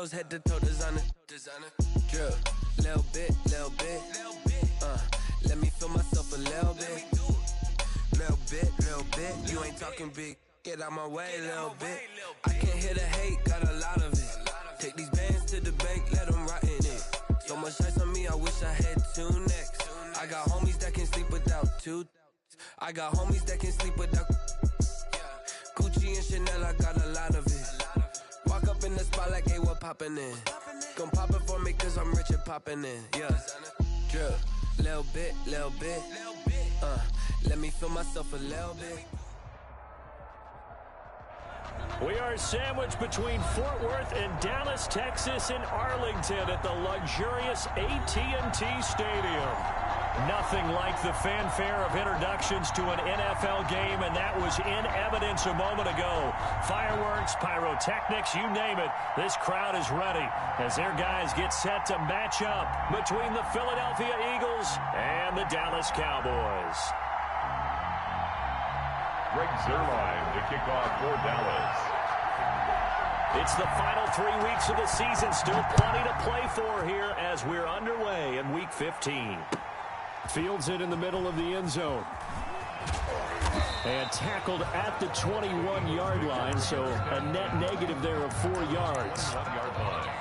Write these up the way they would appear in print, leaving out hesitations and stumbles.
rose, head to toe designer. Drip, little bit. Let me feel myself a little bit. Little bit. You ain't talking big. Get out my way, little bit. I can't hear the hate, got a lot of it. Take these bands to the bank, let them rot in it. So much ice on me, I wish I had two necks. I got homies that can sleep without two. I got homies that can sleep without Gucci and Chanel, I got a lot of it. Walk up in the spot like, hey, what poppin' in? Come pop it for me, cause I'm rich and poppin' in. Yeah, drip, little bit. Let me feel myself a little bit. We are sandwiched between Fort Worth and Dallas, Texas, and Arlington at the luxurious AT&T Stadium. Nothing like the fanfare of introductions to an NFL game, and that was in evidence a moment ago. Fireworks, pyrotechnics, you name it. This crowd is ready as their guys get set to match up between the Philadelphia Eagles and the Dallas Cowboys. Greg Zuerlein to kick off for Dallas. It's the final 3 weeks of the season. Still plenty to play for here as we're underway in Week 15. Fields it in the middle of the end zone. And tackled at the 21-yard line, so a net negative there of 4 yards. 1-yard line.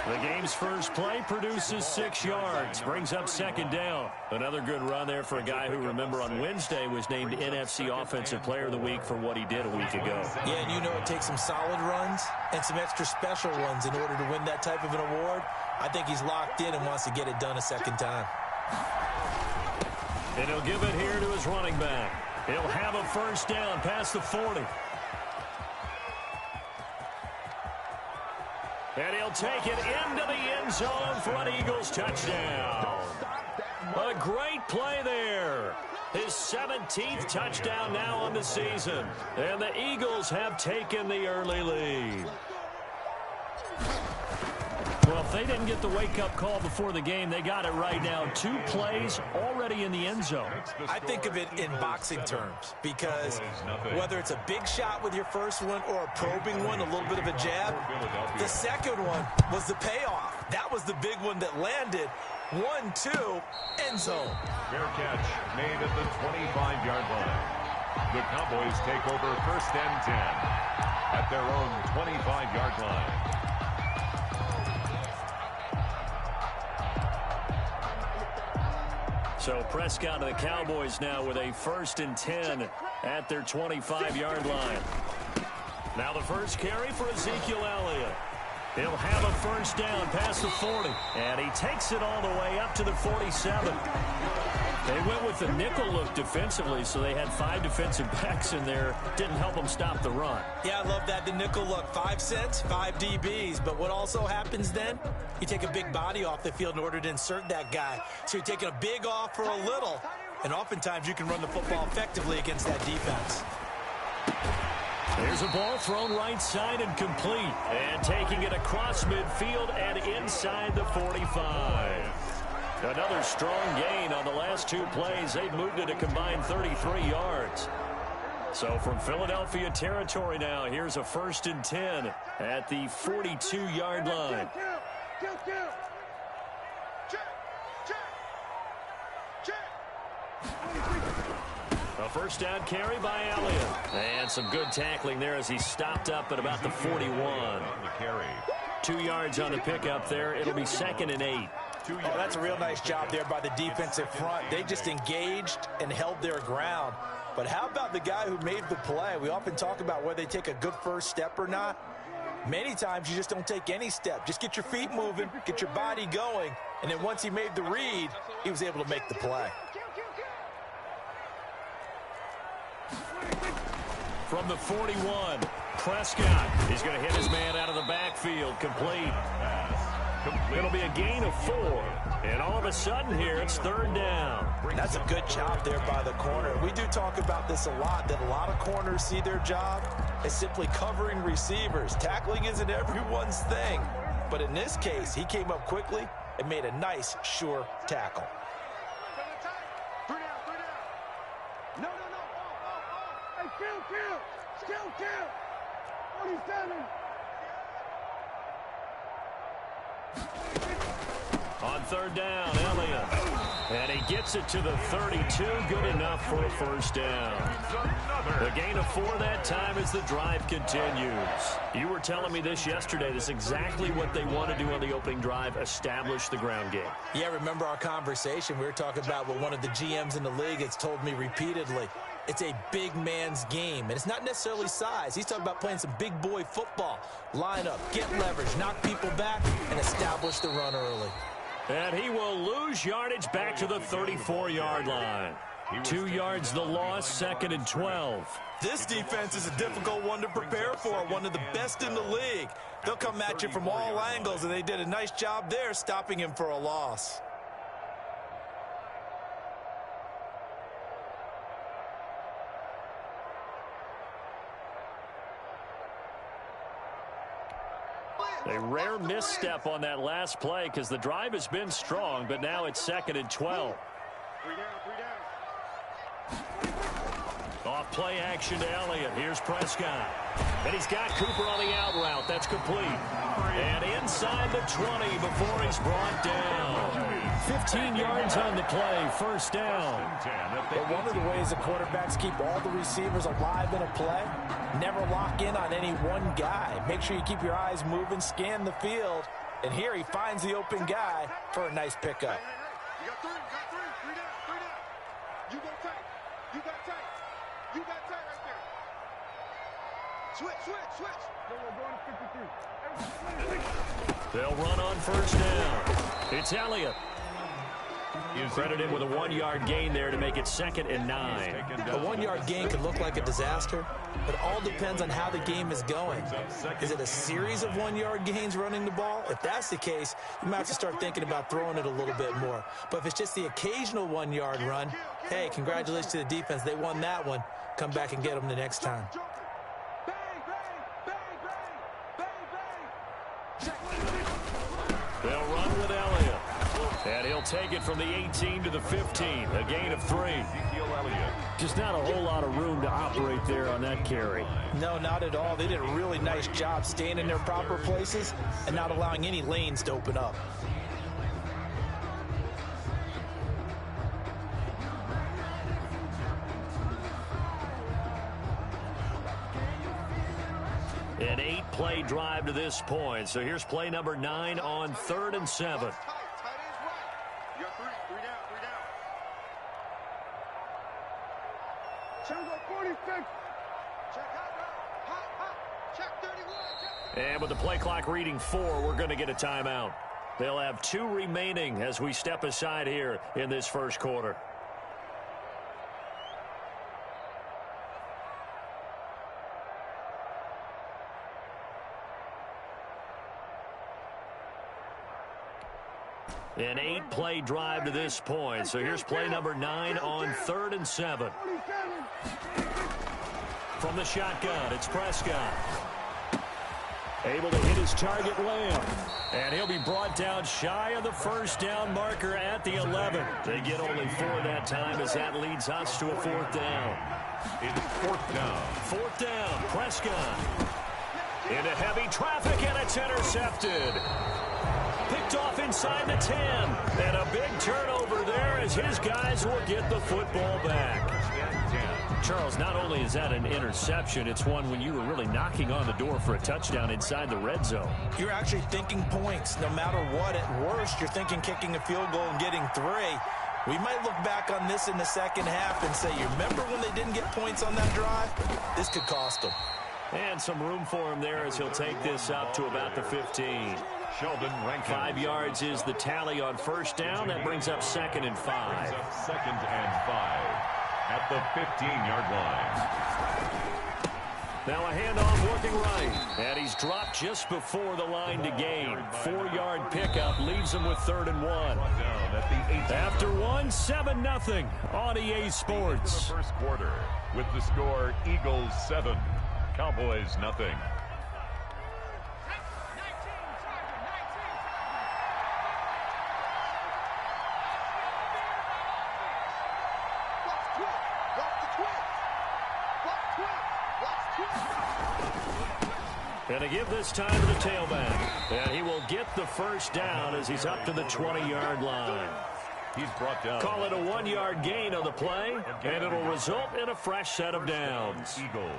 The game's first play produces 6 yards, brings up second down. Another good run there for a guy who, remember, on Wednesday was named NFC Offensive Player of the Week for what he did a week ago. Yeah, and you know it takes some solid runs and some extra special ones in order to win that type of an award. I think he's locked in and wants to get it done a second time. And he'll give it here to his running back. He'll have a first down past the 40. And he'll take it into the end zone for an Eagles touchdown. A great play there. His 17th touchdown now on the season. And the Eagles have taken the early lead. Well, if they didn't get the wake-up call before the game, they got it right now. 2 plays already in the end zone. I think of it in boxing terms because whether it's a big shot with your first one or a probing one, a little bit of a jab, the second one was the payoff. That was the big one that landed. 1-2, end zone. Fair catch made at the 25-yard line. The Cowboys take over 1st and 10 at their own 25-yard line. So Prescott and the Cowboys now with a 1st and 10 at their 25-yard line. Now the first carry for Ezekiel Elliott. He'll have a first down past the 40. And he takes it all the way up to the 47. They went with the nickel look defensively, so they had 5 defensive backs in there. Didn't help them stop the run. Yeah, I love that, the nickel look. 5 cents, 5 DBs. But what also happens then? You take a big body off the field in order to insert that guy. So you're taking a big off for a little. And oftentimes you can run the football effectively against that defense. There's a ball thrown right side and complete. And taking it across midfield and inside the 45. Another strong gain on the last 2 plays. They've moved it a combined 33 yards. So from Philadelphia territory now, here's a 1st and 10 at the 42-yard line. A first down carry by Elliott. And some good tackling there as he stopped up at about the 41. 2 yards on the pickup there. It'll be 2nd and 8. Oh, that's a real nice job there by the defensive front. They just engaged and held their ground. But how about the guy who made the play? We often talk about whether they take a good first step or not. Many times you just don't take any step. Just get your feet moving, get your body going, and then once he made the read, he was able to make the play. From the 41, Prescott. He's going to hit his man out of the backfield, complete. It'll be a gain of 4. And all of a sudden here, it's 3rd down. That's a good job there by the corner. We do talk about this a lot, that a lot of corners see their job as simply covering receivers. Tackling isn't everyone's thing. But in this case, he came up quickly and made a nice, sure tackle. Kill. 47. On 3rd down, Elliott. And he gets it to the 32. Good enough for a 1st down. The gain of 4 that time as the drive continues. You were telling me this yesterday. This is exactly what they want to do on the opening drive, establish the ground game. Yeah, remember our conversation. We were talking about what one of the GMs in the league has told me repeatedly. It's a big man's game, and it's not necessarily size. He's talking about playing some big boy football. Line up, get leverage, knock people back, and establish the run early. And he will lose yardage back to the 34-yard line. 2 yards the loss, 2nd and 12. This defense is a difficult one to prepare for, one of the best in the league. They'll come at you from all angles, and they did a nice job there stopping him for a loss. A rare misstep on that last play because the drive has been strong, but now it's 2nd and 12. Off play action to Elliott. Here's Prescott. And he's got Cooper on the out route. That's complete. And inside the 20 before he's brought down. 15 yards on the play. 1st down. But one of the ways the quarterbacks keep all the receivers alive in a play, never lock in on any one guy. Make sure you keep your eyes moving, scan the field. And here he finds the open guy for a nice pickup. You got 3 down. You got tight. You got tight right there. Switch. We're going to 53. They'll run on 1st down. It's Elliott. Credit him with a 1-yard gain there to make it 2nd and 9. A 1-yard gain could look like a disaster, but it all depends on how the game is going. Is it a series of 1-yard gains running the ball? If that's the case, you might have to start thinking about throwing it a little bit more. But if it's just the occasional 1-yard run, hey, congratulations to the defense. They won that one. Come back and get them the next time. They'll run with Elliott. And he'll take it from the 18 to the 15. A gain of 3. Just not a whole lot of room to operate there on that carry. No, not at all. They did a really nice job staying in their proper places and not allowing any lanes to open up. An 8-play drive to this point. So here's play number 9 on 3rd and 7. And with the play clock reading 4, we're going to get a timeout. They'll have 2 remaining as we step aside here in this 1st quarter. An 8-play drive to this point. So here's play number 9 on 3rd and 7. From the shotgun, it's Prescott. Able to hit his target Lamb. And he'll be brought down shy of the 1st down marker at the 11. They get only 4 that time as that leads us to a 4th down. It's 4th down. 4th down, Prescott. Into heavy traffic, and it's intercepted. Picked off inside the 10. And a big turnover there as his guys will get the football back. Charles, not only is that an interception, it's one when you were really knocking on the door for a touchdown inside the red zone. You're actually thinking points. No matter what, at worst, you're thinking kicking a field goal and getting 3. We might look back on this in the 2nd half and say, you remember when they didn't get points on that drive? This could cost them. And some room for him there as he'll take this up to about the 15. Sheldon Rankin. 5 yards is the tally on 1st down. That brings up 2nd and 5. 2nd and 5 at the 15-yard line. Now a handoff working right. And he's dropped just before the line to gain. 4-yard pickup leaves him with 3rd and 1. After 1, 7-0 on EA Sports. The first quarter with the score Eagles 7, Cowboys nothing. And to give this time to the tailback. And he will get the first down as he's up to the 20-yard line. He's brought down. Call it a 1-yard gain on the play, and it'll result in a fresh set of downs. Eagles.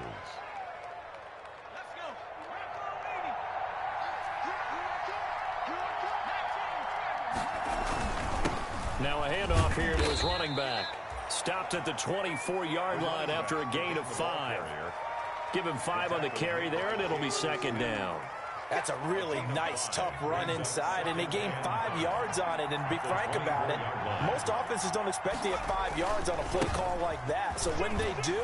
Now a handoff here to his running back. Stopped at the 24-yard line after a gain of 5. Give him 5 on the carry there, and it'll be 2nd down. That's a really nice, tough run inside, and they gained 5 yards on it. And be frank about it, most offenses don't expect to get 5 yards on a play call like that. So when they do,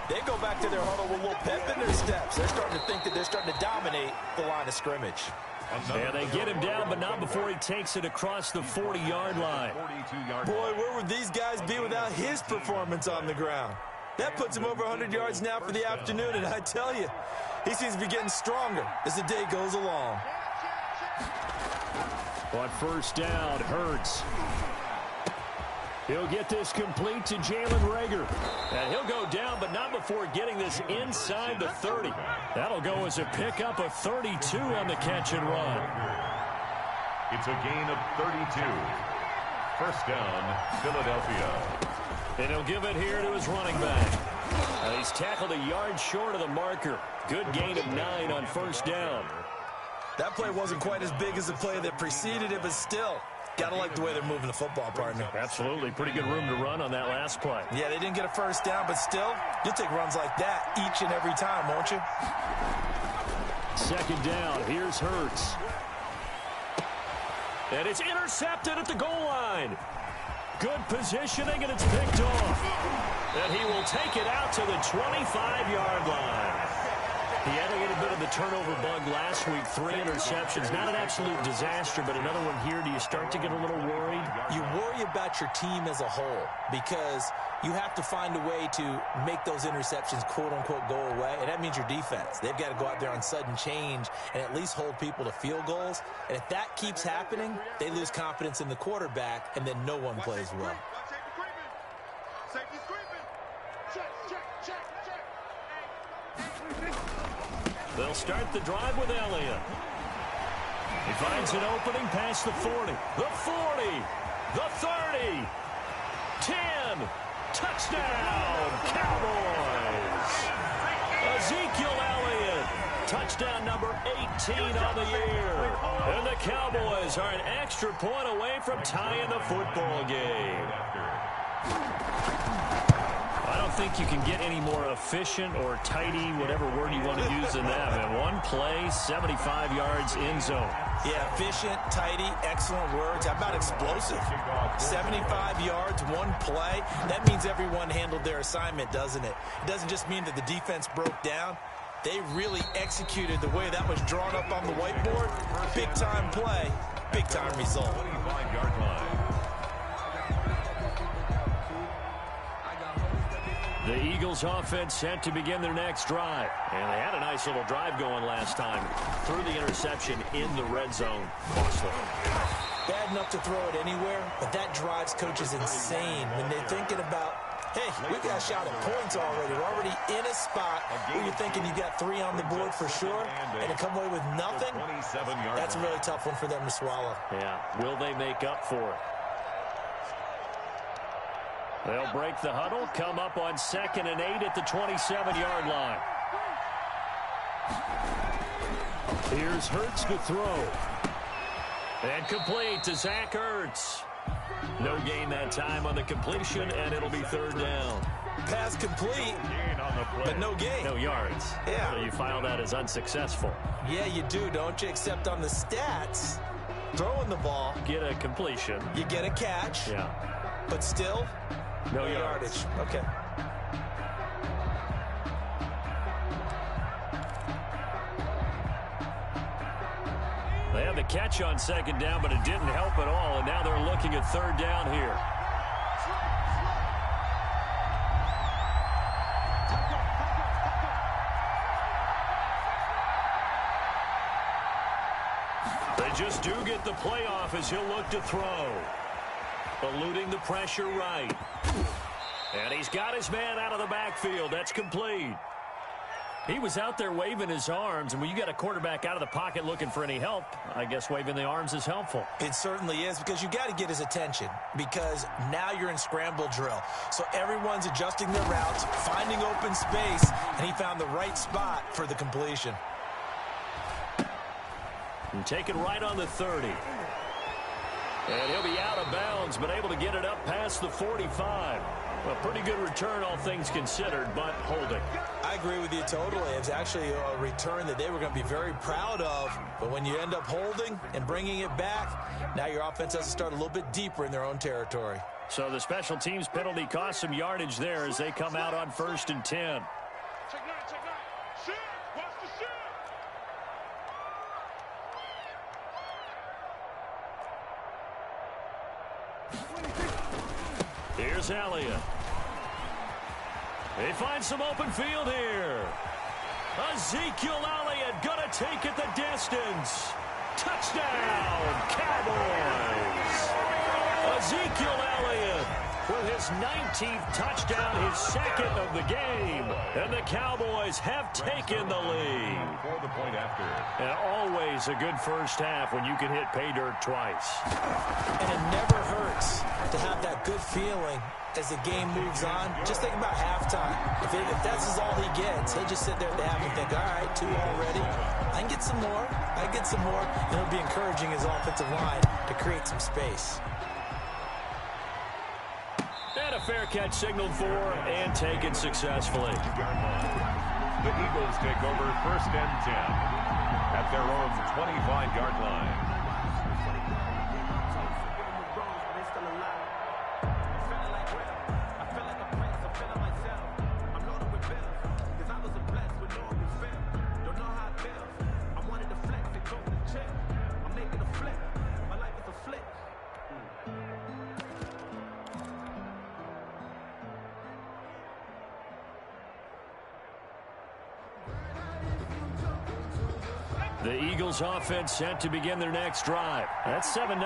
they go back to their huddle with a little pep in their steps. They're starting to think that they're starting to dominate the line of scrimmage. And they get him down, but not before he takes it across the 40-yard line. Boy, where would these guys be without his performance on the ground? That puts him over 100 yards now for the afternoon, and I tell you, he seems to be getting stronger as the day goes along. On first down, Hurts. He'll get this complete to Jalen Reagor. And he'll go down, but not before getting this inside the 30. That'll go as a pickup of 32 on the catch and run. It's a gain of 32. First down, Philadelphia. And he'll give it here to his running back. And he's tackled a yard short of the marker. Good gain of 9 on first down. That play wasn't quite as big as the play that preceded it, but still, gotta like the way they're moving the football, partner. Absolutely. Pretty good room to run on that last play. Yeah, they didn't get a first down, but still, you'll take runs like that each and every time, won't you? 2nd down. Here's Hurts. And it's intercepted at the goal line. Good positioning, and it's picked off. And he will take it out to the 25-yard line. He had a little bit of the turnover bug last week, 3 interceptions. Not an absolute disaster, but another one here. Do you start to get a little worried? You worry about your team as a whole because you have to find a way to make those interceptions, quote-unquote, go away, and that means your defense. They've got to go out there on sudden change and at least hold people to field goals. And if that keeps happening, they lose confidence in the quarterback, and then no one plays well. They'll start the drive with Elliott. He finds an opening past the 40. The 40. The 30. 10. Touchdown, Cowboys. Ezekiel Elliott. Touchdown number 18 on the year. And the Cowboys are an extra point away from tying the football game. I don't think you can get any more efficient or tidy, whatever word you want to use in that. Man, one play, 75 yards in zone. Yeah, efficient, tidy, excellent words. How about explosive? 75 yards, one play. That means everyone handled their assignment, doesn't it? It doesn't just mean that the defense broke down. They really executed the way that was drawn up on the whiteboard. Big-time play, big-time result. 25-yard line. The Eagles offense set to begin their next drive. And they had a nice little drive going last time. Threw the interception in the red zone. Cost them. Bad enough to throw it anywhere, but that drives coaches insane when they're thinking about, hey, we got a shot at points already. We're already in a spot where you're thinking you got 3 on the board for sure, and to come away with nothing, that's a really tough one for them to swallow. Yeah, will they make up for it? They'll break the huddle, come up on 2nd and 8 at the 27-yard line. Here's Hurts to throw. And complete to Zach Ertz. No gain that time on the completion, and it'll be 3rd down. Pass complete, but no gain. No yards. Yeah. So you file that as unsuccessful. Yeah, you do, don't you? Except on the stats, throwing the ball. Get a completion. You get a catch. Yeah. But still, no yardage. Okay. They have the catch on second down, but it didn't help at all, and now they're looking at third down here. They just do get the playoff as he'll look to throw. Eluding the pressure right. And he's got his man out of the backfield. That's complete. He was out there waving his arms, and when you got a quarterback out of the pocket looking for any help, I guess waving the arms is helpful. It certainly is, because you got to get his attention, because now you're in scramble drill. So everyone's adjusting their routes, finding open space, and he found the right spot for the completion. And taken right on the 30. And he'll be out of bounds, but able to get it up past the 45. A pretty good return, all things considered, but holding. I agree with you totally. It was actually a return that they were going to be very proud of. But when you end up holding and bringing it back, now your offense has to start a little bit deeper in their own territory. So the special teams penalty cost some yardage there as they come out on 1st and 10. Check nine. Shoot. Watch the shoot. Here's Elliott. They find some open field here. Ezekiel Elliott gonna take it the distance. Touchdown, Cowboys. Ezekiel Elliott with his 19th touchdown, his second of the game. And the Cowboys have taken the lead. For the point after. And always a good first half when you can hit pay dirt twice. And it never hurts to have that good feeling as the game moves on. Just think about halftime. If that's all he gets, he'll just sit there at the half and think, all right, 2 already. I can get some more. I can get some more. And it'll be encouraging his offensive line to create some space. And a fair catch signaled for and taken successfully. The Eagles take over 1st and 10 at their own 25-yard line. The Eagles offense set to begin their next drive. That 7-0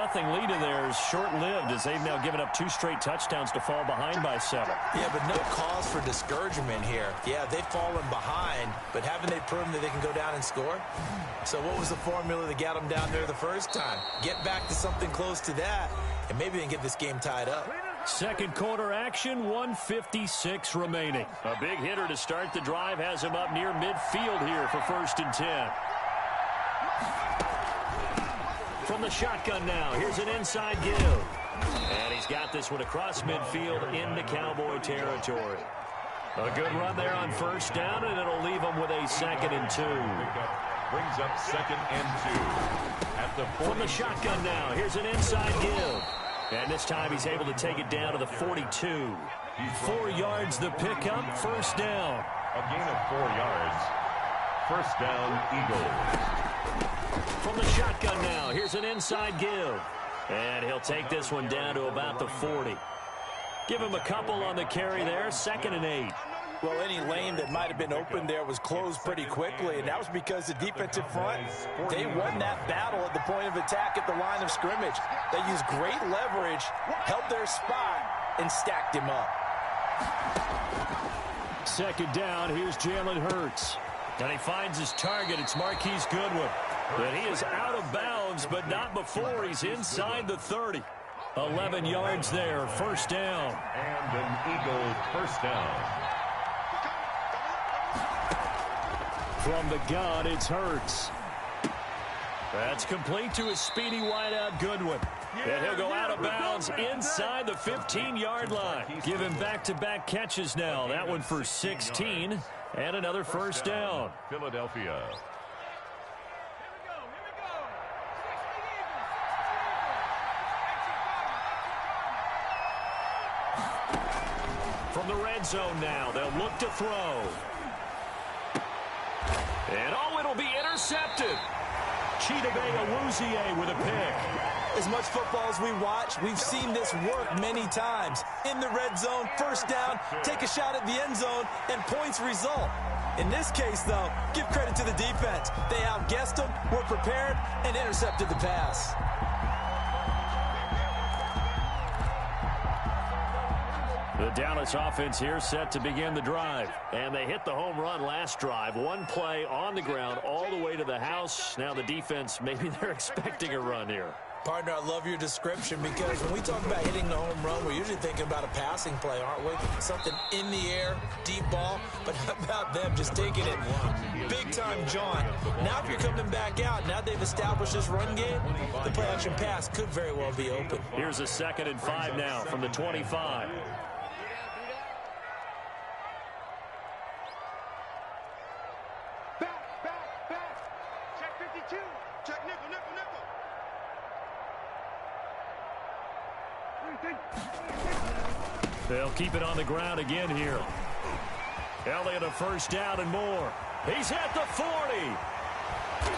lead of theirs short-lived as they've now given up 2 straight touchdowns to fall behind by 7. Yeah, but no cause for discouragement here. Yeah, they've fallen behind, but haven't they proven that they can go down and score? So what was the formula that got them down there the first time? Get back to something close to that, and maybe they can get this game tied up. Second quarter action, 1:56 remaining. A big hitter to start the drive has him up near midfield here for 1st and 10. From the shotgun now, here's an inside give. And he's got this one across midfield into Cowboy territory. A good run there on 1st down, and it'll leave him with a 2nd and 2. Brings up 2nd and 2 at the 40. From the shotgun now, here's an inside give. And this time he's able to take it down to the 42. 4 yards the pickup, 1st down. A gain of 4 yards. 1st down, Eagles. From the shotgun now, here's an inside give. And he'll take this one down to about the 40. Give him a couple on the carry there, 2nd and 8. Well, any lane that might have been open there was closed pretty quickly, and that was because the defensive front, they won that battle at the point of attack at the line of scrimmage. They used great leverage, held their spot, and stacked him up. 2nd down, here's Jalen Hurts. And he finds his target, it's Marquise Goodwin. And he is out of bounds, but not before he's inside the 30. 11 yards there, 1st down. And an Eagle 1st down. From the gun, it's Hurts. That's complete to his speedy wideout Goodwin. And he'll go out of bounds inside the 15-yard line. Give him back-to-back catches now. That one for 16 and another 1st down. Philadelphia. From the red zone now, they'll look to throw. And oh, it'll be intercepted. Chidobe with a pick. As much football as we watch, we've seen this work many times. In the red zone, first down, take a shot at the end zone, and points result. In this case, though, give credit to the defense. They outguessed them, were prepared, and intercepted the pass. The Dallas offense here set to begin the drive. And they hit the home run last drive. One play on the ground all the way to the house. Now the defense, maybe they're expecting a run here. Partner, I love your description because when we talk about hitting the home run, we're usually thinking about a passing play, aren't we? Something in the air, deep ball. But how about them just taking it big-time jaunt? Now if you're coming back out, now they've established this run game, the play-action pass could very well be open. Here's a 2nd and 5 now from the 25. Back. Check 52. Check nickel. They'll keep it on the ground again here. Elliott a first down and more. He's at the 40.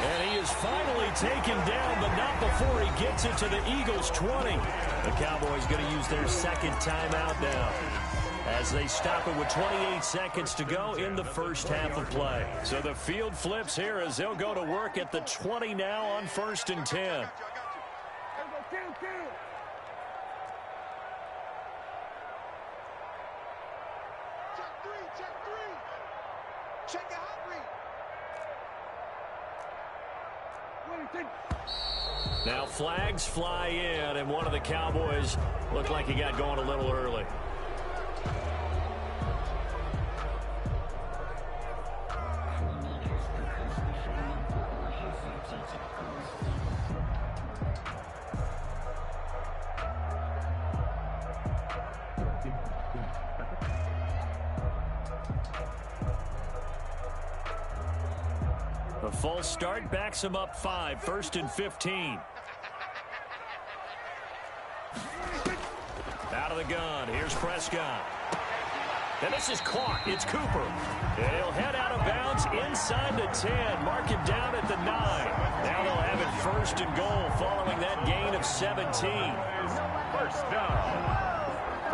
And he is finally taken down, but not before he gets it to the Eagles' 20. The Cowboys going to use their 2nd timeout now as they stop it with 28 seconds to go in the first half of play. So the field flips here as they'll go to work at the 20 now on 1st and 10. Check the hot read. Now flags fly in, and one of the Cowboys looked like he got going a little early. A false start backs him up 5, 1st and 15. Out of the gun, here's Prescott. And this is caught, it's Cooper. He'll head out of bounds inside the 10, mark him down at the 9. Now they'll have it 1st and goal following that gain of 17. First down.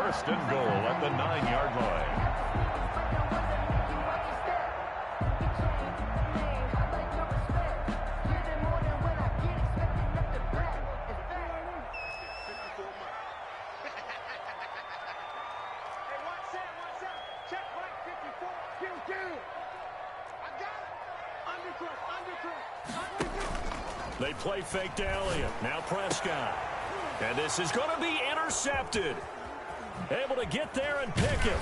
1st and goal at the 9-yard line. They play fake to Elliott. Now Prescott. And this is going to be intercepted. Able to get there and pick it.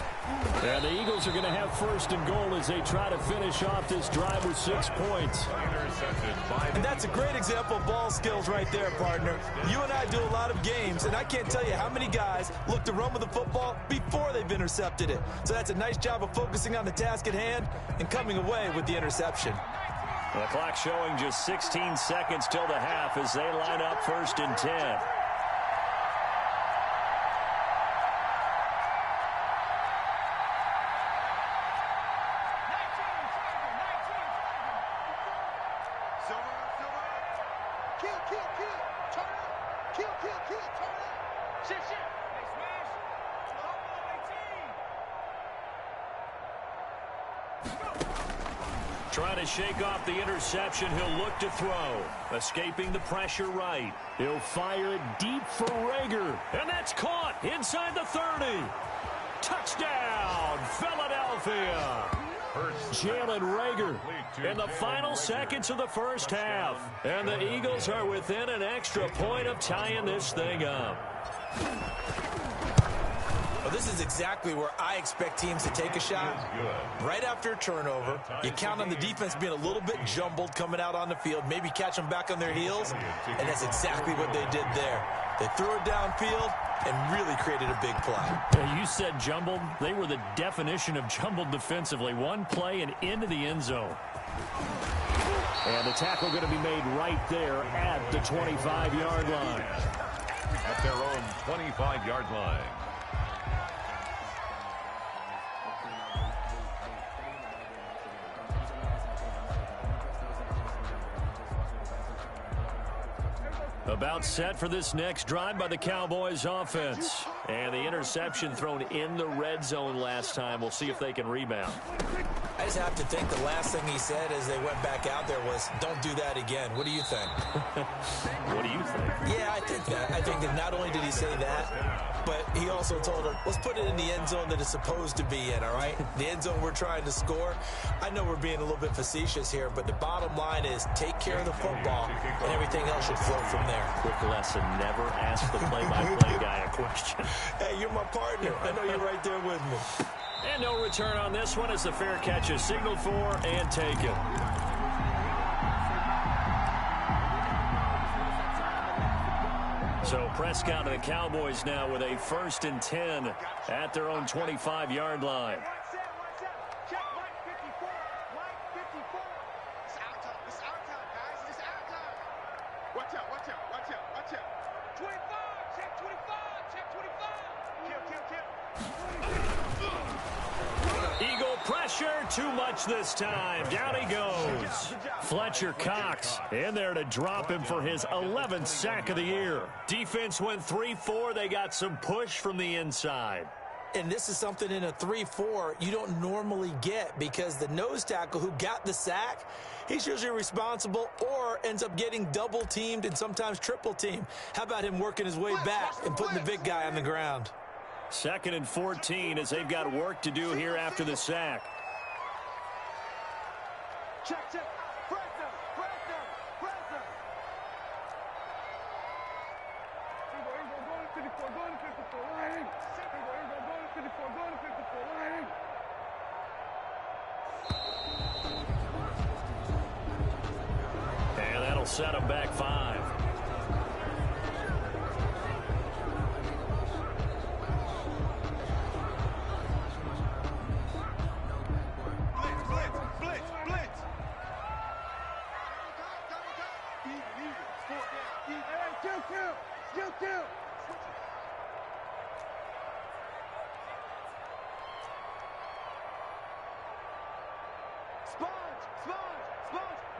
And the Eagles are going to have 1st and goal as they try to finish off this drive with 6 points. And that's a great example of ball skills right there, partner. You and I do a lot of games, and I can't tell you how many guys look to run with the football before they've intercepted it. So that's a nice job of focusing on the task at hand and coming away with the interception. The clock showing just 16 seconds till the half as they line up 1st and 10. Trying to shake off the interception, he'll look to throw. Escaping the pressure right. He'll fire it deep for Rager. And that's caught inside the 30. Touchdown, Philadelphia. Jalen Rager in the final seconds of the first half. And the Eagles are within an extra point of tying this thing up. Well, this is exactly where I expect teams to take a shot. Right after a turnover, you count on the defense being a little bit jumbled coming out on the field, maybe catch them back on their heels, and that's exactly what they did there. They threw it downfield and really created a big play. You said jumbled. They were the definition of jumbled defensively. One play and into the end zone. And the tackle going to be made right there at the 25-yard line. At their own 25-yard line. About set for this next drive by the Cowboys offense. And the interception thrown in the red zone last time. We'll see if they can rebound. I just have to think the last thing he said as they went back out there was, don't do that again. What do you think? What do you think? Yeah, I think that. I think that not only did he say that, but he also told him, let's put it in the end zone that it's supposed to be in, all right? The end zone we're trying to score. I know we're being a little bit facetious here, but the bottom line is take care of the football, and everything else should flow from there. Quick lesson, never ask the play-by-play guy a question. Hey, you're my partner. I know you're right there with me. And no return on this one as the fair catch is signaled for and taken. So Prescott and the Cowboys now with a 1st and 10 at their own 25-yard line. Watch out, watch out, watch out, watch out. 25, check 25, check 25. Kill. Eagle pressure, too much this time. Down he goes. Fletcher Cox in there to drop him for his 11th sack of the year. Defense went 3-4. They got some push from the inside. And this is something in a 3-4 you don't normally get because the nose tackle who got the sack, he's usually responsible or ends up getting double-teamed and sometimes triple-teamed. How about him working his way back and putting the big guy on the ground? 2nd and 14 as they've got work to do here after the sack. Check, check. Press them, press them, press them. Go to 54, go to 54, line. Go to 54, go to 54, line. And that'll set them back 5. Kill. Sponge. No.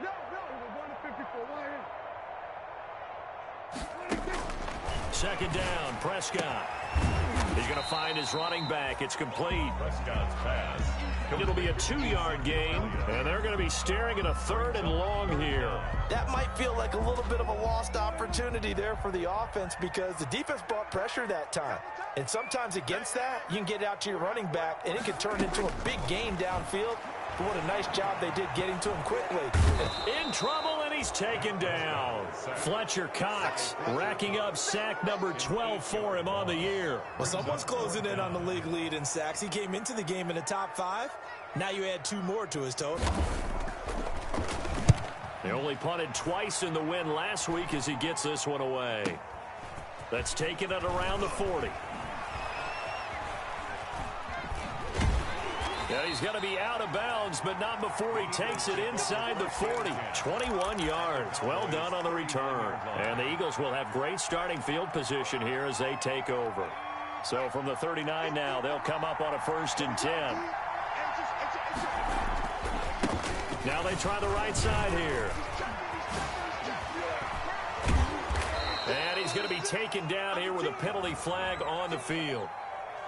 We're going to 54. Why 2nd down, Prescott. He's going to find his running back. It's complete. Prescott's pass. It'll be a 2-yard gain, and they're going to be staring at a 3rd and long here. That might feel like a little bit of a lost opportunity there for the offense because the defense brought pressure that time. And sometimes against that, you can get out to your running back, and it can turn into a big gain downfield. But what a nice job they did getting to him quickly. In trouble, and he's taken down. Fletcher Cox racking up sack number 12 for him on the year. Well, someone's closing in on the league lead in sacks. He came into the game in the top 5. Now you add 2 more to his total. They only punted twice in the win last week as he gets this one away. That's taken at around the 40. Yeah, he's going to be out of bounds, but not before he takes it inside the 40. 21 yards. Well done on the return. And the Eagles will have great starting field position here as they take over. So from the 39 now, they'll come up on a 1st and 10. Now they try the right side here. And he's going to be taken down here with a penalty flag on the field.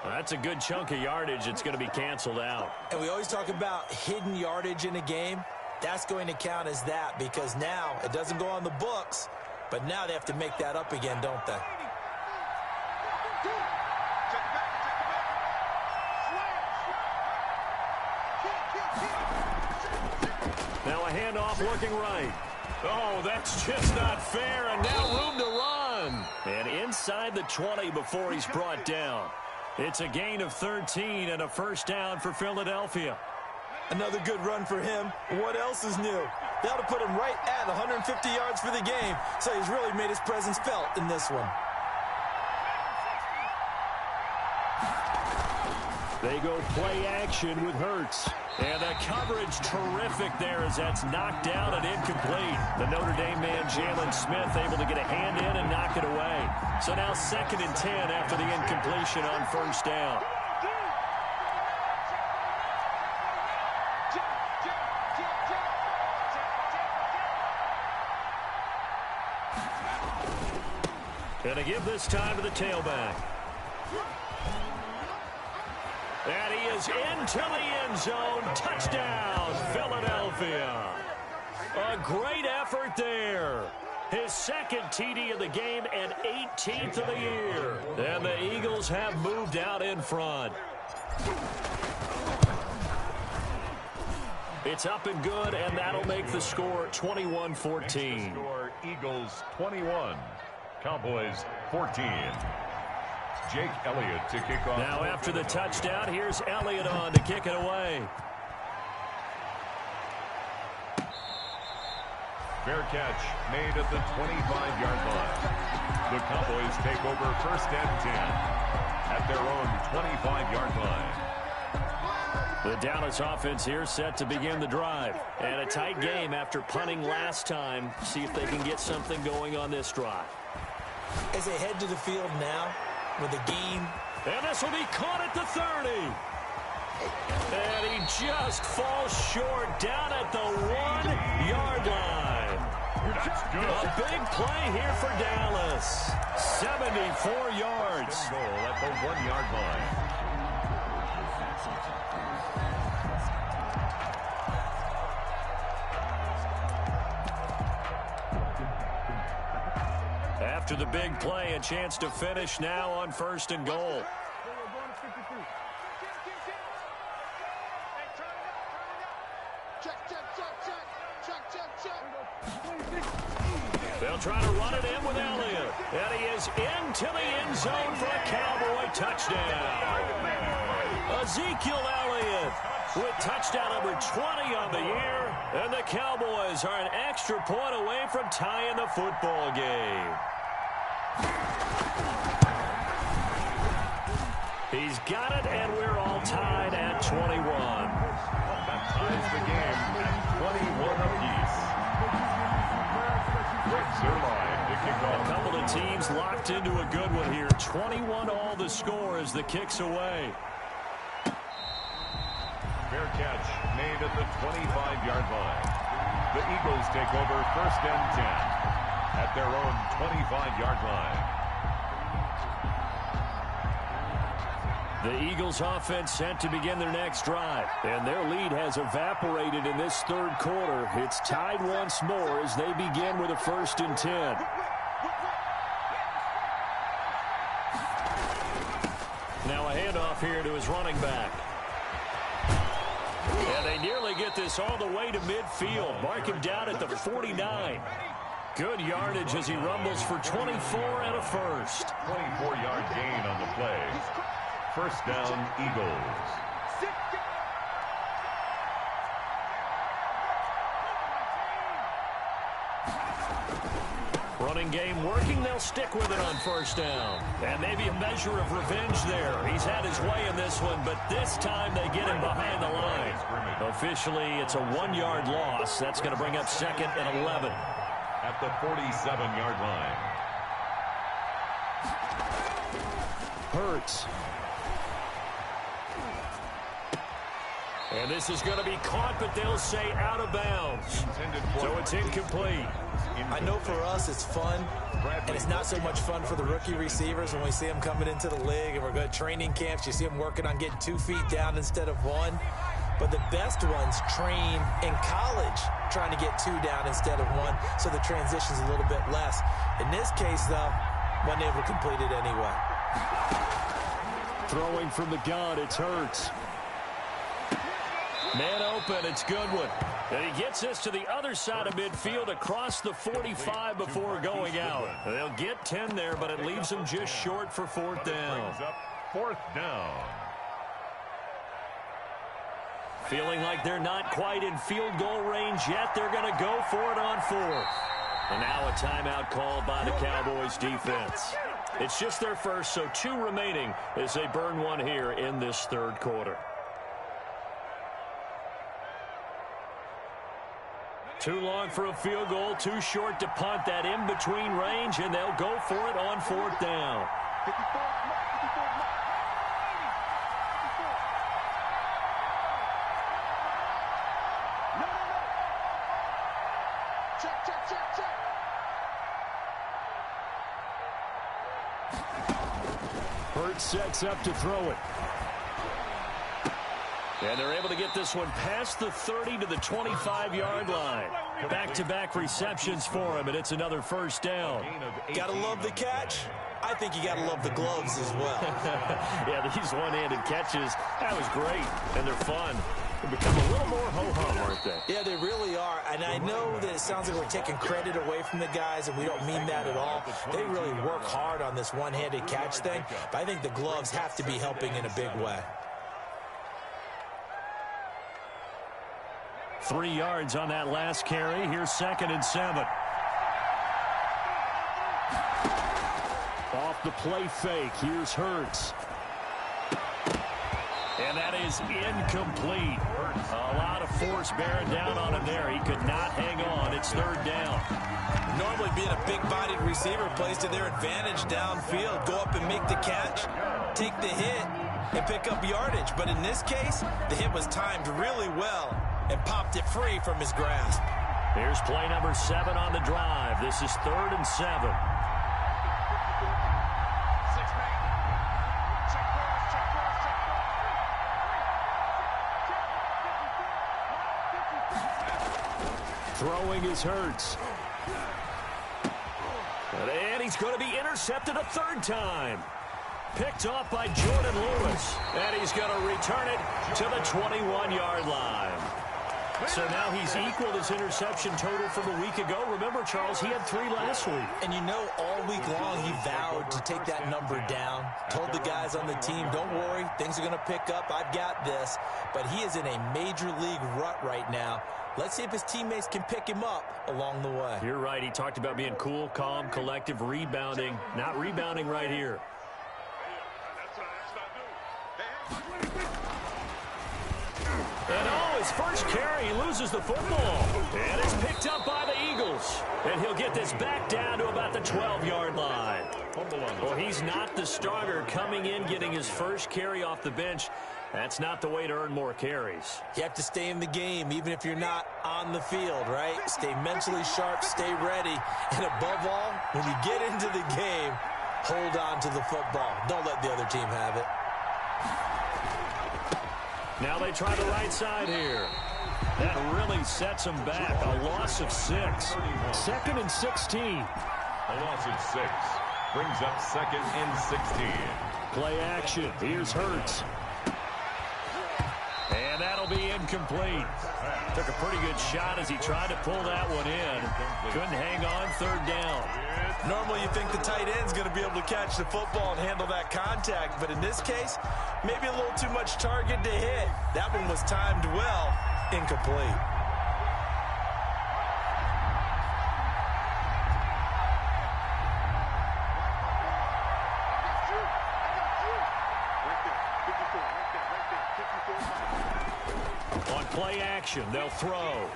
That's a good chunk of yardage. It's going to be canceled out. And we always talk about hidden yardage in a game. That's going to count as that because now it doesn't go on the books, but now they have to make that up again, don't they? Now a handoff looking right. Oh, that's just not fair, and now room to run. And inside the 20 before he's brought down. It's a gain of 13 and a 1st down for Philadelphia. Another good run for him. What else is new? They ought to put him right at 150 yards for the game, so he's really made his presence felt in this one. They go play action with Hurts. And the coverage terrific there as that's knocked down and incomplete. The Notre Dame man, Jalen Smith, able to get a hand in and knock it away. So now 2nd and 10 after the incompletion on 1st down. Gonna give this time to the tailback. And he is into the end zone. Touchdown, Philadelphia. A great effort there. His second TD of the game and 18th of the year. And the Eagles have moved out in front. It's up and good, and that'll make the score 21-14. Score Eagles 21, Cowboys 14. Jake Elliott to kick off. Now after the touchdown, here's Elliott on to kick it away. Fair catch made at the 25-yard line. The Cowboys take over 1st and 10 at their own 25-yard line. The Dallas offense here set to begin the drive. And a tight game after punting last time. See if they can get something going on this drive. As they head to the field now with a gain. And this will be caught at the 30. And he just falls short down at the 1-yard line. That's good. A big play here for Dallas. 74 yards. Goal at the 1-yard line. After the big play, a chance to finish now on 1st and goal. They'll try to run it in with Elliott. And he is into the end zone for a Cowboy touchdown. Ezekiel Elliott with touchdown number 20 on the year. And the Cowboys are an extra point away from tying the football game. He's got it, and we're all tied at 21. That ties the game at 21 apiece. To kick off. A couple of teams locked into a good one here. 21 all the score as the kick's away. Fair catch made at the 25-yard line. The Eagles take over 1st and 10 at their own 25-yard line. The Eagles offense set to begin their next drive. And their lead has evaporated in this 3rd quarter. It's tied once more as they begin with a 1st and 10. Now a handoff here to his running back. And they nearly get this all the way to midfield. Mark him down at the 49. Good yardage as he rumbles for 24 and a first. 24-yard gain on the play. 1st down, Eagles. Running game working. They'll stick with it on 1st down. And maybe a measure of revenge there. He's had his way in this one, but this time they get him behind the line. Officially, it's a 1-yard loss. That's going to bring up 2nd and 11. At the 47-yard line. Hurts. And this is going to be caught, but they'll say out of bounds. So it's incomplete. I know for us it's fun, and it's not so much fun for the rookie receivers when we see them coming into the league and we're going to training camps. You see them working on getting 2 feet down instead of 1. But the best ones train in college trying to get 2 down instead of 1, so the transition's a little bit less. In this case, though, wasn't able to complete it anyway. Throwing from the gun, it's Hurts. Man open, it's Goodwin. And he gets this to the other side of midfield across the 45 before going out. They'll get 10 there, but it leaves them just short for 4th down. 4th down. Feeling like they're not quite in field goal range yet. They're going to go for it on 4th. And now a timeout called by the Cowboys defense. It's just their first, so 2 remaining as they burn one here in this 3rd quarter. Too long for a field goal, too short to punt. That in-between range, and they'll go for it on 4th down. Hurts sets up to throw it. And they're able to get this one past the 30 to the 25-yard line. Back-to-back receptions for him, and it's another first down. Gotta love the catch. I think you gotta love the gloves as well. Yeah, these one-handed catches, that was great, and they're fun. They become a little more ho-hum, aren't they? Yeah, they really are. And I know that it sounds like we're taking credit away from the guys, and we don't mean that at all. They really work hard on this one-handed catch thing, but I think the gloves have to be helping in a big way. 3 yards on that last carry. Here's 2nd and 7. Off the play fake. Here's Hurts. And that is incomplete. A lot of force bearing down on him there. He could not hang on. It's 3rd down. Normally being a big-bodied receiver plays to their advantage downfield. Go up and make the catch, take the hit, and pick up yardage. But in this case, the hit was timed really well and popped it free from his grasp. Here's play number 7 on the drive. This is 3rd and 7. Throwing is Hurts. And he's going to be intercepted a 3rd time. Picked off by Jordan Lewis. And he's going to return it to the 21-yard line. So now he's equaled his interception total from a week ago. Remember, Charles, he had 3 last week. And you know, all week long he vowed to take that number down. Told the guys on the team, don't worry, things are going to pick up. I've got this. But he is in a major league rut right now. Let's see if his teammates can pick him up along the way. You're right. He talked about being cool, calm, collective, rebounding. Not rebounding right here. And his first carry, he loses the football. And it's picked up by the Eagles. And he'll get this back down to about the 12-yard line. Well, he's not the starter coming in, getting his first carry off the bench. That's not the way to earn more carries. You have to stay in the game, even if you're not on the field, right? Stay mentally sharp, stay ready. And above all, when you get into the game, hold on to the football. Don't let the other team have it. Now they try the right side here. That really sets them back. A loss of 6. 2nd and 16. A loss of 6 brings up 2nd and 16. Play action. Here's Hurts. And that'll be incomplete. Took a pretty good shot as he tried to pull that one in. Couldn't hang on. 3rd down. Normally you think the tight end's going to be able to catch the football and handle that contact. But in this case, maybe a little too much target to hit. That one was timed well. Incomplete. On play action, they'll throw.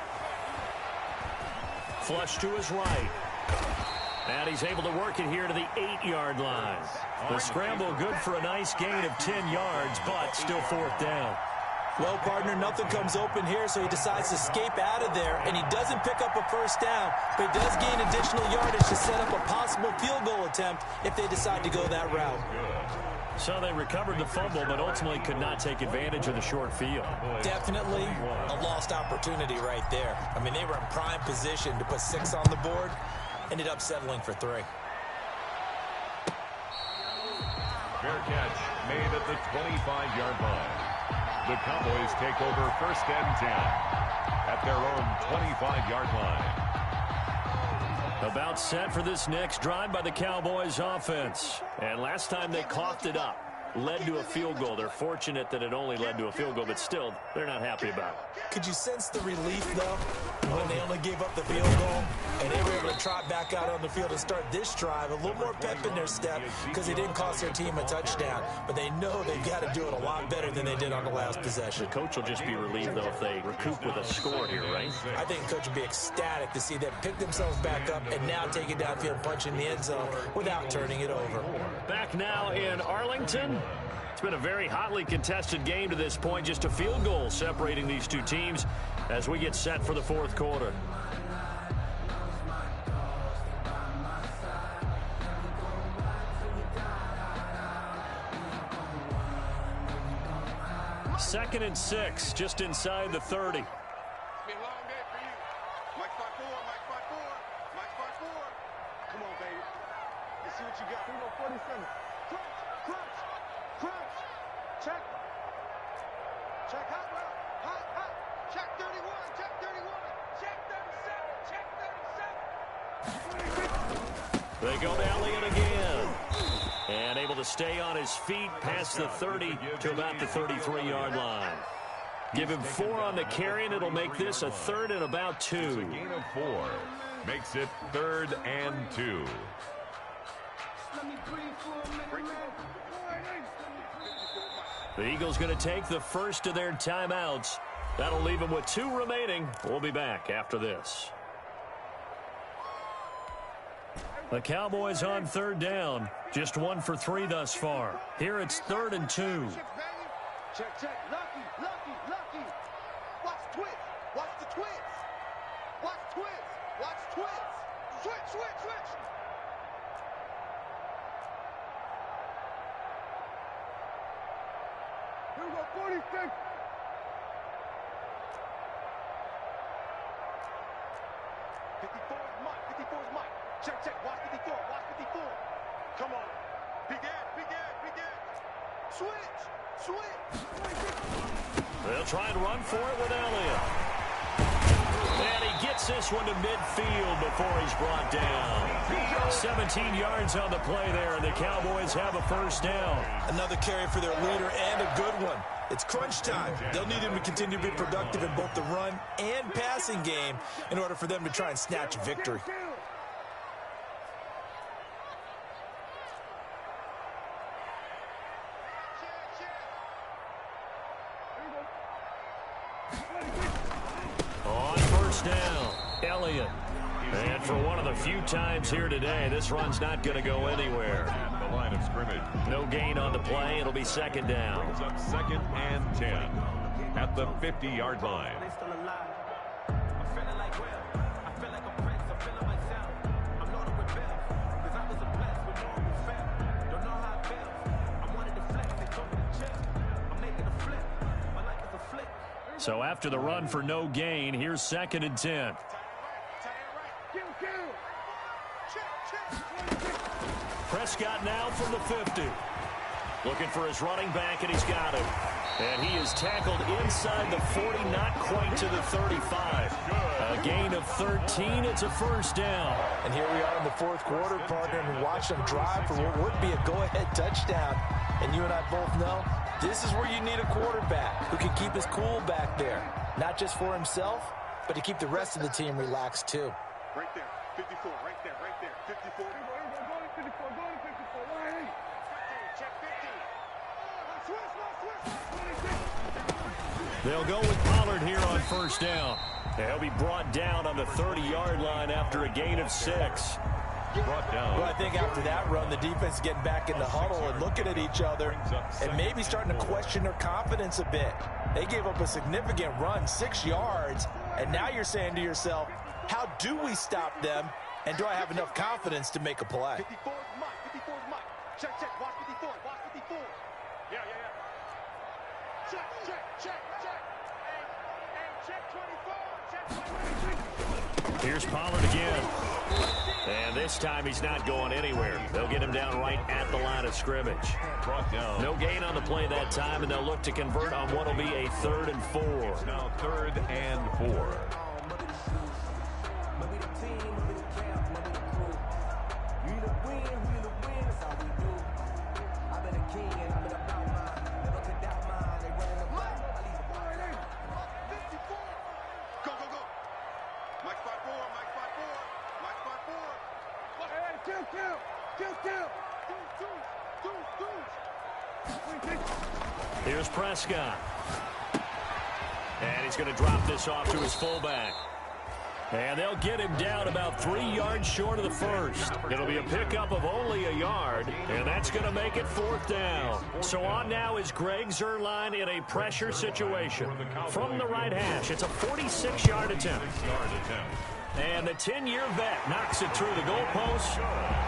Flush to his right. And he's able to work it here to the 8-yard line. The scramble good for a nice gain of 10 yards, but still 4th down. Well, partner, nothing comes open here, so he decides to escape out of there, and he doesn't pick up a first down, but he does gain additional yardage to set up a possible field goal attempt if they decide to go that route. So they recovered the fumble, but ultimately could not take advantage of the short field. Definitely a lost opportunity right there. I mean, they were in prime position to put 6 on the board, ended up settling for 3. Fair catch made at the 25-yard line. The Cowboys take over 1st and 10 at their own 25-yard line. About set for this next drive by the Cowboys offense. And last time they coughed it up, led to a field goal. They're fortunate that it only led to a field goal, but still, they're not happy about it. Could you sense the relief, though, when they only gave up the field goal and they were able to trot back out on the field and start this drive? A little more pep in their step because they didn't cost their team a touchdown, but they know they've got to do it a lot better than they did on the last possession. The coach will just be relieved, though, if they recoup with a score here, right? I think the coach would be ecstatic to see them pick themselves back up and now take it downfield and punch in the end zone without turning it over. Back now in Arlington. It's been a very hotly contested game to this point. Just a field goal separating these two teams as we get set for the 4th quarter. 2nd and 6, just inside the 30. It's been a long day for you. Mike 5-4, Mike 5-4, Mike 5-4. Come on, baby. Let's see what you got. 47. Crunch, crunch, crunch. Check. Check hot route. Hot, hot. Check 31, check 31. Check 37, check 37. They go to Elliott again. And able to stay on his feet past the 30 to about the 33-yard line. Give him 4 on the carry, and it'll make this a 3rd and about 2. It's a gain of 4. Makes it 3rd and 2. The Eagles going to take the first of their timeouts. That'll leave them with 2 remaining. We'll be back after this. The Cowboys on 3rd down. Just 1 for 3 thus far. Here it's 3rd and 2. Check, check. Lucky, lucky, lucky. Watch twist. Watch the twist. Watch twist. Watch twist. Switch, switch, switch. Here we go, 46. Check, check. Watch 54. Watch 54. Come on. Big Ed, big Ed, big Ed. Switch, switch. They'll try and run for it with Elliott. And he gets this one to midfield before he's brought down. 17 yards on the play there, and the Cowboys have a first down. Another carry for their leader, and a good one. It's crunch time. They'll need him to continue to be productive in both the run and passing game in order for them to try and snatch a victory. On first down, Elliott. And for one of the few times here today, this run's not going to go anywhere. At the line of scrimmage. No gain on the play. It'll be 2nd down. Brings up 2nd and 10 at the 50-yard line. So after the run for no gain, here's 2nd and 10. Prescott now from the 50. Looking for his running back, and he's got him. And he is tackled inside the 40, not quite to the 35. A gain of 13. It's a first down. And here we are in the 4th quarter, partner, and watch them drive for what would be a go-ahead touchdown. And you and I both know this is where you need a quarterback who can keep his cool back there. Not just for himself, but to keep the rest of the team relaxed too. Right there, 54, right there, right there, 54. Go to 54, go to 54, line. Check 50. They'll go with Pollard here on first down. He'll be brought down on the 30-yard line after a gain of 6. Brought down. Well, I think after that run, the defense is getting back in the huddle and looking at each other and maybe starting to question their confidence a bit. They gave up a significant run, 6 yards, and now you're saying to yourself, how do we stop them, and do I have enough confidence to make a play? 54 is Mike, 54 is Mike. Check, check, watch 54, watch 54. Yeah. Check, check, check, check. Hey, check 24, check 24. Here's Pollard again. And this time he's not going anywhere. They'll get him down right at the line of scrimmage. Brought down. No gain on the play that time, and they'll look to convert on what will be a 3rd and 4. Now 3rd and 4. Here's Prescott. And he's going to drop this off to his fullback. And they'll get him down about 3 yards short of the first. It'll be a pickup of only a yard, and that's going to make it 4th down. So on now is Greg Zuerlein in a pressure situation. From the right hash, it's a 46-yard attempt. And the 10-year vet knocks it through the goalpost.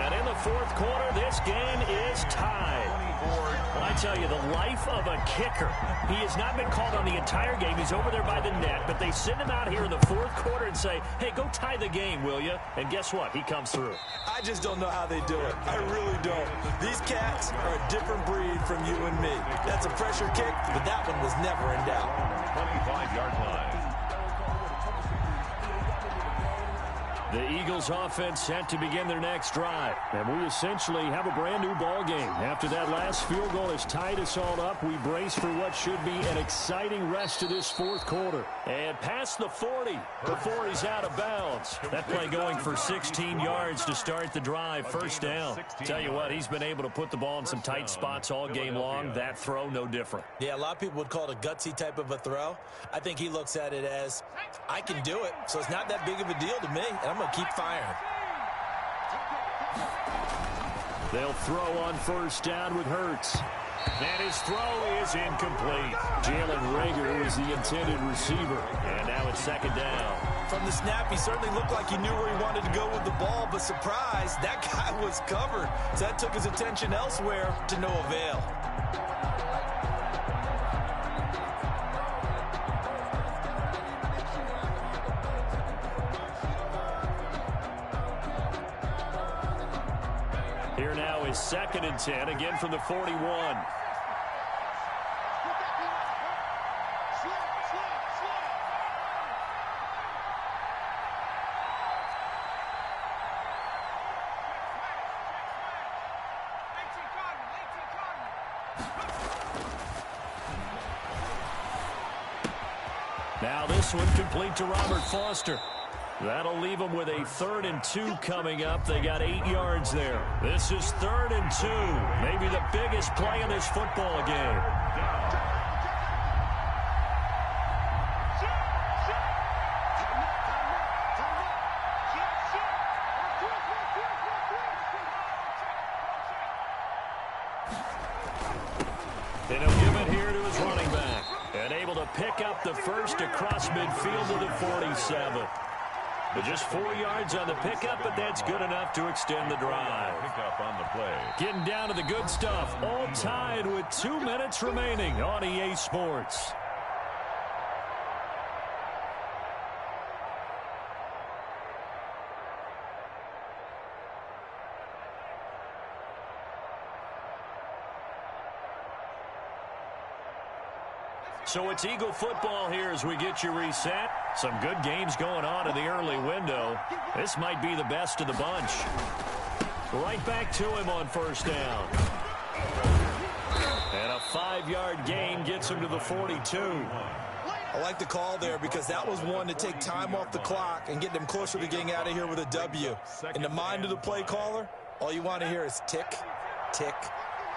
And in the 4th quarter, this game is tied. I tell you, the life of a kicker. He has not been called on the entire game. He's over there by the net, but they send him out here in the fourth quarter and say, hey, go tie the game, will you? And guess what? He comes through. I just don't know how they do it. I really don't. These cats are a different breed from you and me. That's a pressure kick, but that one was never in doubt. 25-yard line. The Eagles offense set to begin their next drive. And we essentially have a brand new ball game. After that last field goal has tied us all up, we brace for what should be an exciting rest of this fourth quarter. And past the 40 before he's out of bounds. That play going for 16 yards to start the drive. First down. Tell you what, he's been able to put the ball in some tight spots all game long. That throw, no different. Yeah, a lot of people would call it a gutsy type of a throw. I think he looks at it as, I can do it, so it's not that big of a deal to me, and I'm going to keep firing. They'll throw on first down with Hurts. And his throw is incomplete. Jalen Reagor was the intended receiver. And now it's second down. From the snap, he certainly looked like he knew where he wanted to go with the ball, but surprise, that guy was covered. So that took his attention elsewhere to no avail. Here now is 2nd and 10, again from the 41. Now this one complete to Robert Foster. That'll leave them with a 3rd and 2 coming up. They got 8 yards there. This is 3rd and 2. Maybe the biggest play in this football game. And he'll give it here to his running back. And able to pick up the first across midfield to the 47. But just 4 yards on the pickup, but that's good enough to extend the drive. Pickup on the play. Getting down to the good stuff. All tied with 2 minutes remaining on EA Sports. So it's Eagle football here as we get you reset. Some good games going on in the early window. This might be the best of the bunch. Right back to him on first down. And a 5-yard gain gets him to the 42. I like the call there because that was one to take time off the clock and get them closer to getting out of here with a W. In the mind of the play caller, all you want to hear is tick, tick,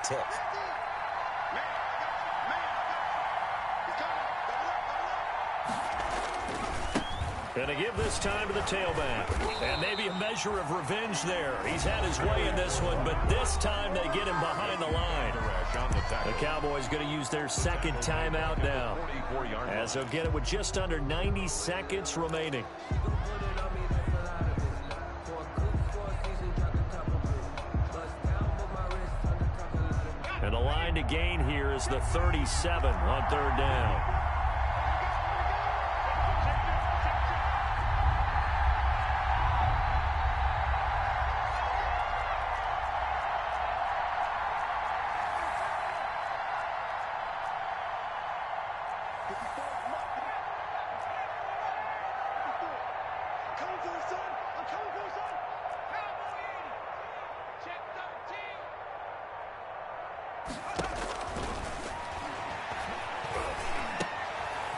tick. Going to give this time to the tailback. And maybe a measure of revenge there. He's had his way in this one, but this time they get him behind the line. The Cowboys going to use their 2nd timeout now, as they'll get it with just under 90 seconds remaining. And the line to gain here is the 37 on 3rd down.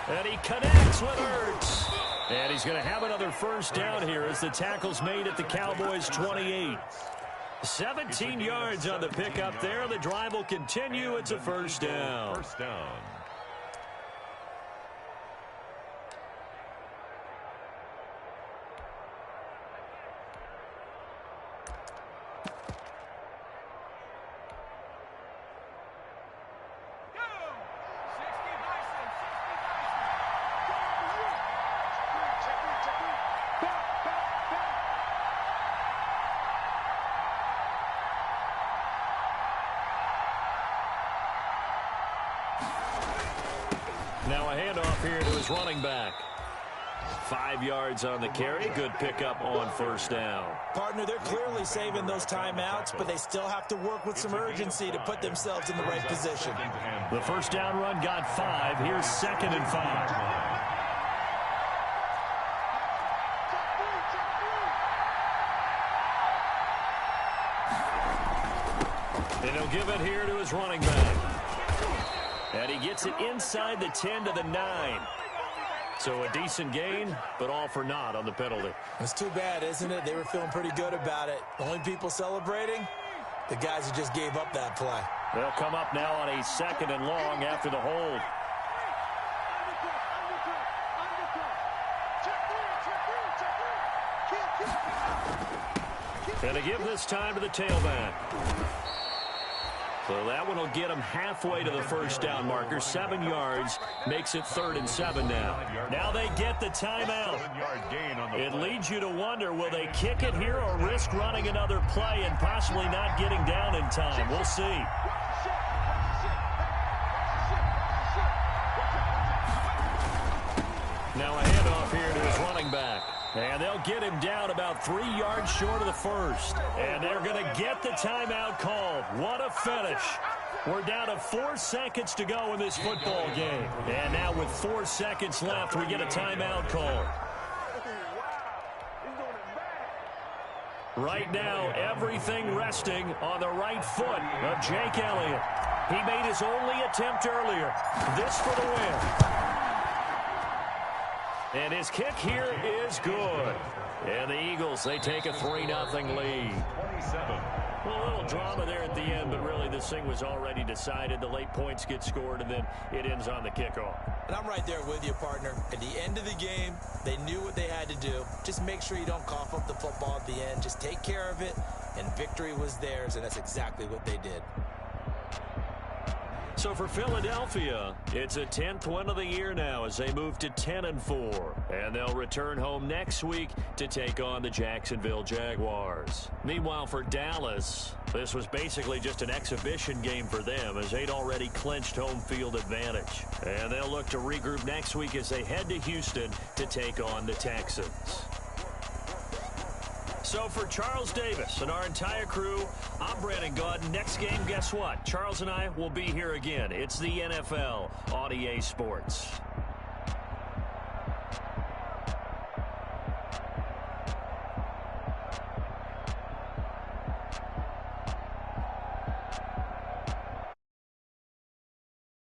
And he connects with Hurts. And he's going to have another first down here as the tackle's made at the Cowboys' 28. 17 yards on the pickup there. The drive will continue. It's a first down. First down. Now a handoff here to his running back. 5 yards on the carry. Good pickup on first down. Partner, they're clearly saving those timeouts, but they still have to work with some urgency to put themselves in the right position. The first down run got 5. Here's 2nd and 5. And he'll give it here to his running back. And he gets it inside the 10 to the 9. So a decent gain, but all for naught on the penalty. It's too bad, isn't it? They were feeling pretty good about it. The only people celebrating, the guys who just gave up that play. They'll come up now on a 2nd and long after the hold. And to give this time to the tailback. So that one will get him halfway to the first down marker. 7 yards makes it 3rd and 7 now. Now they get the timeout. It leads you to wonder, will they kick it here or risk running another play and possibly not getting down in time? We'll see. Now a handoff here to his running back. And they'll get him down about 3 yards short of the first. And they're going to get the timeout called. What a finish. We're down to 4 seconds to go in this football game. And now with 4 seconds left, we get a timeout call. Right now, everything resting on the right foot of Jake Elliott. He made his only attempt earlier. This for the win. And his kick here is good. And the Eagles, they take a 3-0 lead. 27. Well, a little drama there at the end, but really this thing was already decided. The late points get scored, and then it ends on the kickoff. And I'm right there with you, partner. At the end of the game, they knew what they had to do. Just make sure you don't cough up the football at the end. Just take care of it, and victory was theirs, and that's exactly what they did. So for Philadelphia, it's a 10th win of the year now as they move to 10-4. And they'll return home next week to take on the Jacksonville Jaguars. Meanwhile, for Dallas, this was basically just an exhibition game for them as they'd already clinched home field advantage. And they'll look to regroup next week as they head to Houston to take on the Texans. So for Charles Davis and our entire crew, I'm Brandon Gaudin. Next game, guess what? Charles and I will be here again. It's the NFL on EA Sports.